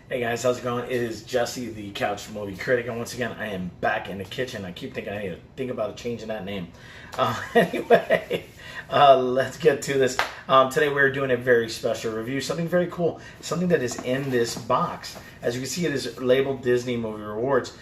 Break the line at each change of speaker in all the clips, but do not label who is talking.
Hey guys, how's it going? It is Jesse, the Couch Movie Critic, and once again, I am back in the kitchen. I keep thinking I need to think about changing that name. Anyway, let's get to this. Today we're doing a very special review, something very cool, something that is in this box. As you can see, it is labeled Disney Movie Rewards.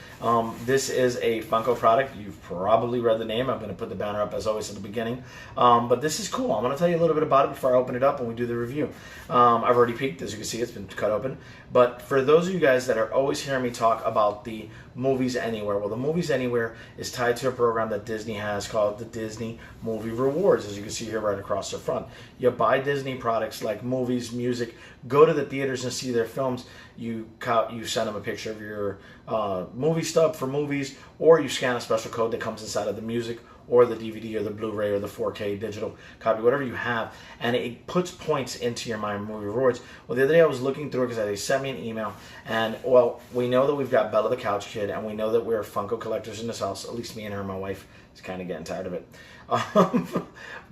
This is a Funko product. You've probably read the name. I'm going to put the banner up as always at the beginning. But this is cool. I'm going to tell you a little bit about it before I open it up and we do the review. I've already peeked. As you can see, it's been cut open. But for those of you guys that are always hearing me talk about the Movies Anywhere, well, the Movies Anywhere is tied to a program that Disney has called the Disney Movie Rewards, as you can see here right across the front. You buy Disney products like movies, music, go to the theaters and see their films. You send them a picture of your movie stub for movies, or you scan a special code that comes inside of the music or the DVD or the Blu-ray or the 4K digital copy, whatever you have, and it puts points into your My Movie Rewards. Well, the other day I was looking through it because they sent me an email, and, well, we know that we've got Bella the Couch Kid, and we know that we're Funko collectors in this house, at least me and her. My wife is kind of getting tired of it.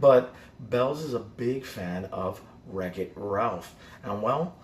But Bells is a big fan of Wreck-It Ralph, and, well,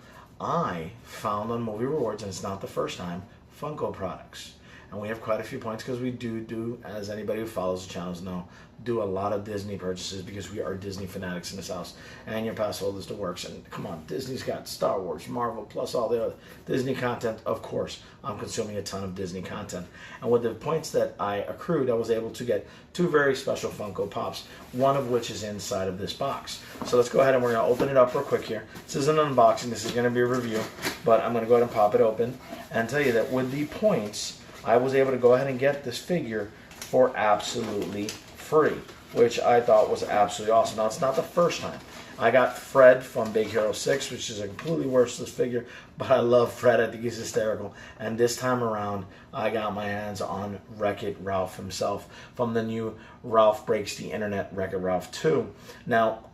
I found on Movie Rewards, and it's not the first time, Funko products. And we have quite a few points because we do, as anybody who follows the channels know, do a lot of Disney purchases because we are Disney fanatics in this house. And your pass holders the works. And come on, Disney's got Star Wars, Marvel, plus all the other Disney content. Of course, I'm consuming a ton of Disney content. And with the points that I accrued, I was able to get two very special Funko Pops, one of which is inside of this box. So let's go ahead and we're going to open it up real quick here. This is an unboxing. This is going to be a review. But I'm going to go ahead and pop it open and tell you that with the points, I was able to go ahead and get this figure for absolutely free, which I thought was absolutely awesome. Now, it's not the first time. I got Fred from Big Hero 6, which is a completely worthless figure, but I love Fred. I think he's hysterical. And this time around, I got my hands on Wreck-It Ralph himself from the new Ralph Breaks the Internet Wreck-It Ralph 2. Now,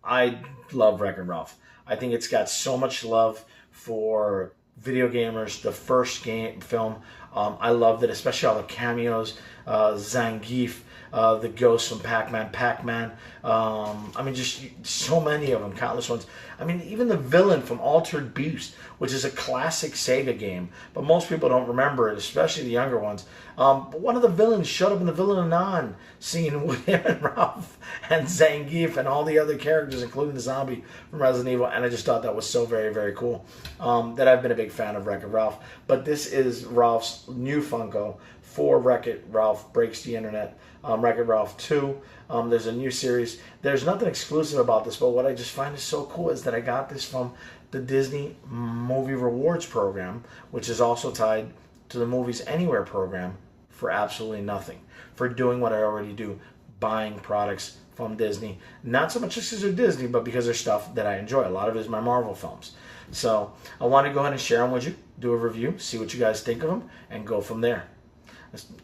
I love Wreck-It Ralph. I think it's got so much love for video gamers. The first film, I loved it, especially all the cameos, Zangief, the ghost from Pac-Man. I mean, just so many of them, countless ones. I mean, even the villain from Altered Beast, which is a classic Sega game, but most people don't remember it, especially the younger ones. But one of the villains showed up in the Villain of None scene with him and Ralph and Zangief and all the other characters, including the zombie from Resident Evil, and I just thought that was so very, very cool. That I've been a big fan of Wreck-It Ralph. But this is Ralph's new Funko for Wreck-It Ralph Breaks the Internet, Wreck-It Ralph 2. There's a new series. There's nothing exclusive about this, but what I just find is so cool is that I got this from the Disney Movie Rewards program, which is also tied to the Movies Anywhere program, for absolutely nothing, for doing what I already do, buying products from Disney. Not so much just because they're Disney, but because they're stuff that I enjoy. A lot of it is my Marvel films. So I want to go ahead and share them with you, do a review, see what you guys think of them, and go from there.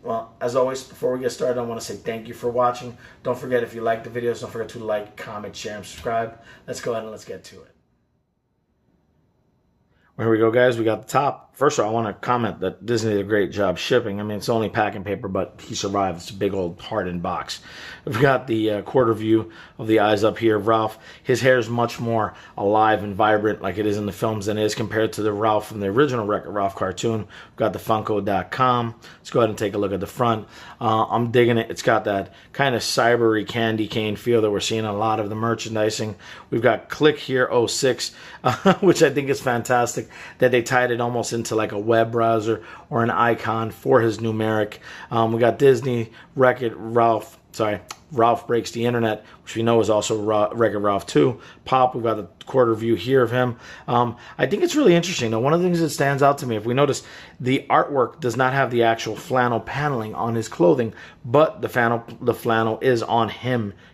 Well, as always, before we get started, I want to say thank you for watching. Don't forget, if you like the videos, don't forget to like, comment, share, and subscribe. Let's go ahead and let's get to it. Well, here we go, guys. We got the top. First of all, I want to comment that Disney did a great job shipping. I mean, it's only packing paper, but he survived. It's a big old hardened box. We've got the quarter view of the eyes up here of Ralph. His hair is much more alive and vibrant like it is in the films than it is compared to the Ralph from the original Wreck-It Ralph cartoon. We've got the Funko.com. Let's go ahead and take a look at the front. I'm digging it. It's got that kind of cybery candy cane feel that we're seeing in a lot of the merchandising. We've got Click Here 06, which I think is fantastic, that they tied it almost into like a web browser or an icon for his numeric. We got Disney Wreck-It Ralph, Ralph Breaks the Internet, which we know is also Wreck-It Ralph 2. Pop, we've got the quarter view here of him. I think it's really interesting. Now, one of the things that stands out to me, if we notice, the artwork does not have the actual flannel paneling on his clothing, but the flannel is on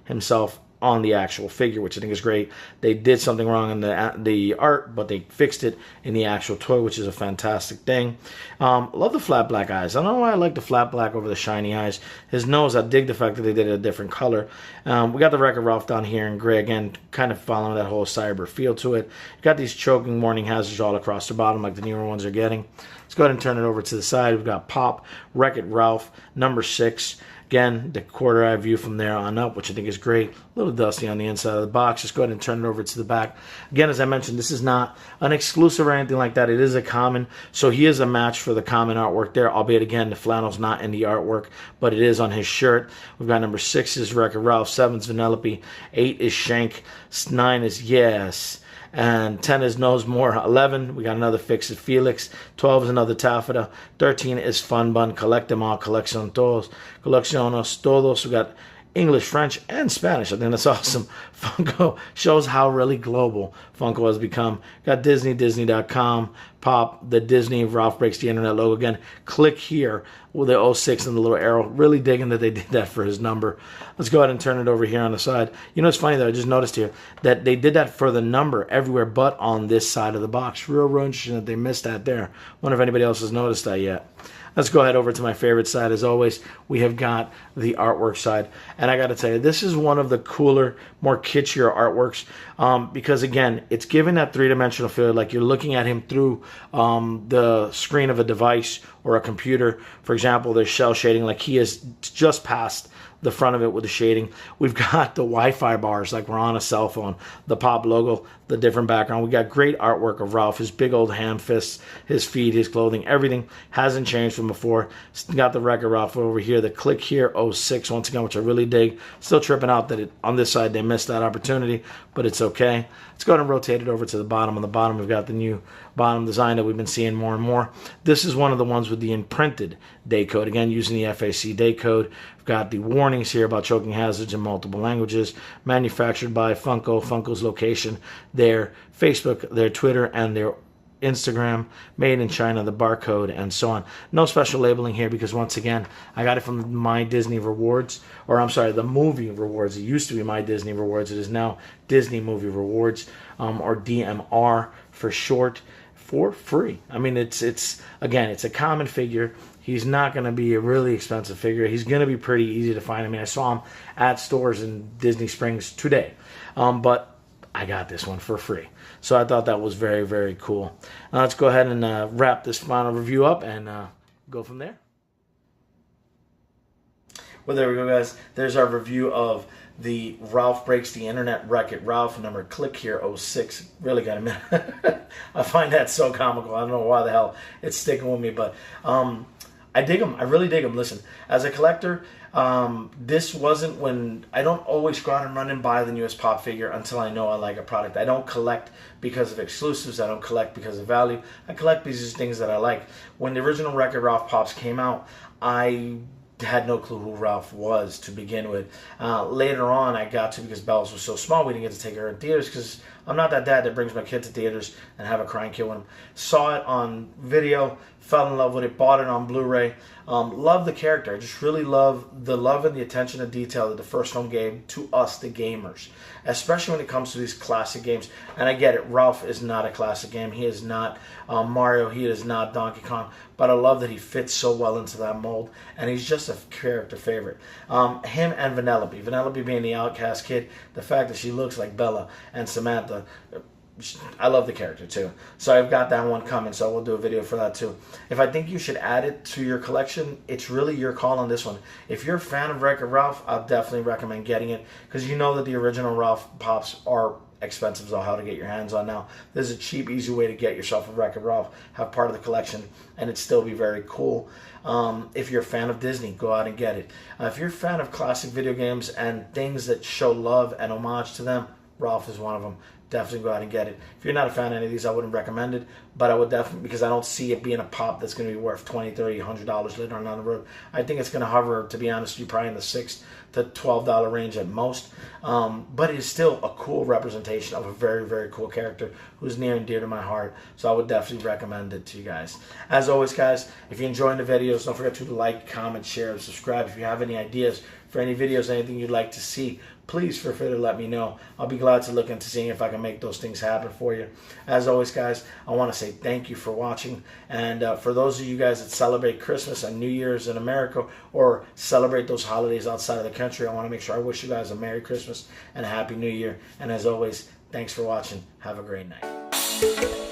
himself on the actual figure, which I think is great. They did something wrong in the art, but they fixed it in the actual toy, which is a fantastic thing. Love the flat black eyes. I don't know why I like the flat black over the shiny eyes. His nose, I dig the fact that they did it a different color. We got the Wreck-It Ralph down here in gray, again, kind of following that whole cyber feel to it. You got these choking warning hazards all across the bottom like the newer ones are getting. Let's go ahead and turn it over to the side. We've got Pop, Wreck-It Ralph, number 6. Again, the quarter eye view from there on up, which I think is great. A little dusty on the inside of the box. Just go ahead and turn it over to the back. Again, as I mentioned, this is not an exclusive or anything like that. It is a common, so he is a match for the common artwork there, albeit again, the flannel's not in the artwork, but it is on his shirt. We've got number 6 is Wreck-It Ralph, 7's Vanellope, 8 is Shank, 9 is Yes, and 10 is Knows More. 11, we got another Fix-It-Felix. 12 is another Taffeta. 13 is Fun Bun. Collect them all. Coleccionos todos. We got English, French, and Spanish. I think that's awesome. Funko shows how really global Funko has become. Got Disney, Disney.com, Pop, the Disney Ralph Breaks the Internet logo again. Click here with the 06 and the little arrow. Really digging that they did that for his number. Let's go ahead and turn it over here on the side. You know, it's funny that I just noticed here that they did that for the number everywhere but on this side of the box. Real interesting that they missed that there. Wonder if anybody else has noticed that yet. Let's go ahead over to my favorite side. As always, we have got the artwork side. And I got to tell you, this is one of the cooler, more kitschier artworks because, again, it's given that three-dimensional feel, like you're looking at him through the screen of a device or a computer. For example, there's shell shading, like he is just past the front of it with the shading. We've got the Wi-Fi bars like we're on a cell phone, the Pop logo, the different background. We got great artwork of Ralph, his big old hand fists, his feet, his clothing, everything hasn't changed from before. Got the Wreck-It Ralph over here, the Click Here 06 once again, which I really dig. Still tripping out that on this side they missed that opportunity, but it's okay. Let's go ahead and rotate it over to the bottom. On the bottom, we've got the new bottom design that we've been seeing more and more. This is one of the ones with the imprinted day code. Again, using the FAC day code. We've got the warnings here about choking hazards in multiple languages. Manufactured by Funko. Funko's location, their Facebook, their Twitter, and their Instagram. Made in China, the barcode, and so on. No special labeling here because, once again, I got it from My Disney Rewards. Or, I'm sorry, the Movie Rewards. It used to be My Disney Rewards. It is now Disney Movie Rewards, or DMR for short, for free. I mean, it's again, it's a common figure. He's not going to be a really expensive figure. He's going to be pretty easy to find. I mean, I saw him at stores in Disney Springs today. But I got this one for free. So I thought that was very, very cool. Now let's go ahead and wrap this final review up and go from there. Well, there we go, guys. There's our review of the Ralph Breaks the Internet Wreck-It Ralph number Click Here 06. Really got a minute. I find that so comical. I don't know why the hell it's sticking with me, but I dig them. I really dig them. Listen, as a collector, this wasn't when I don't always go out and run and buy the newest pop figure until I know I like a product. I don't collect because of exclusives. I don't collect because of value. I collect because of things that I like. When the original Wreck-It Ralph pops came out, I had no clue who Ralph was to begin with. Later on, I got to, because Bells was so small, we didn't get to take her in theaters because I'm not that dad that brings my kid to theaters and have a crying kid with him. Saw it on video, fell in love with it, bought it on Blu-ray. Love the character. I just really love the love and the attention to detail that the first film gave to us, the gamers, especially when it comes to these classic games. And I get it, Ralph is not a classic game. He is not Mario. He is not Donkey Kong. But I love that he fits so well into that mold, and he's just a character favorite. Him and Vanellope. Vanellope being the outcast kid, the fact that she looks like Bella and Samantha, I love the character too. So I've got that one coming, so we'll do a video for that too. If I think you should add it to your collection, it's really your call on this one. If you're a fan of Wreck-It Ralph, I'll definitely recommend getting it, because you know that the original Ralph Pops are expensive as all how to get your hands on now. There's a cheap, easy way to get yourself a Wreck-It Ralph, have part of the collection, and it'd still be very cool. If you're a fan of Disney, go out and get it. If you're a fan of classic video games and things that show love and homage to them, Ralph is one of them. Definitely go out and get it. If you're not a fan of any of these, I wouldn't recommend it, but I would definitely, because I don't see it being a pop that's going to be worth $20, $30, $100 later on down the road. I think it's going to hover, to be honest with you, probably in the $6 to $12 range at most, but it's still a cool representation of a very, very cool character who's near and dear to my heart, so I would definitely recommend it to you guys. As always, guys, if you're enjoying the videos, don't forget to like, comment, share, and subscribe. If you have any ideas for any videos, anything you'd like to see, please feel free to let me know. I'll be glad to look into seeing if I can make those things happen for you. As always, guys, I want to say thank you for watching. And for those of you guys that celebrate Christmas and New Year's in America, or celebrate those holidays outside of the country, I want to make sure I wish you guys a Merry Christmas and a Happy New Year. And as always, thanks for watching. Have a great night.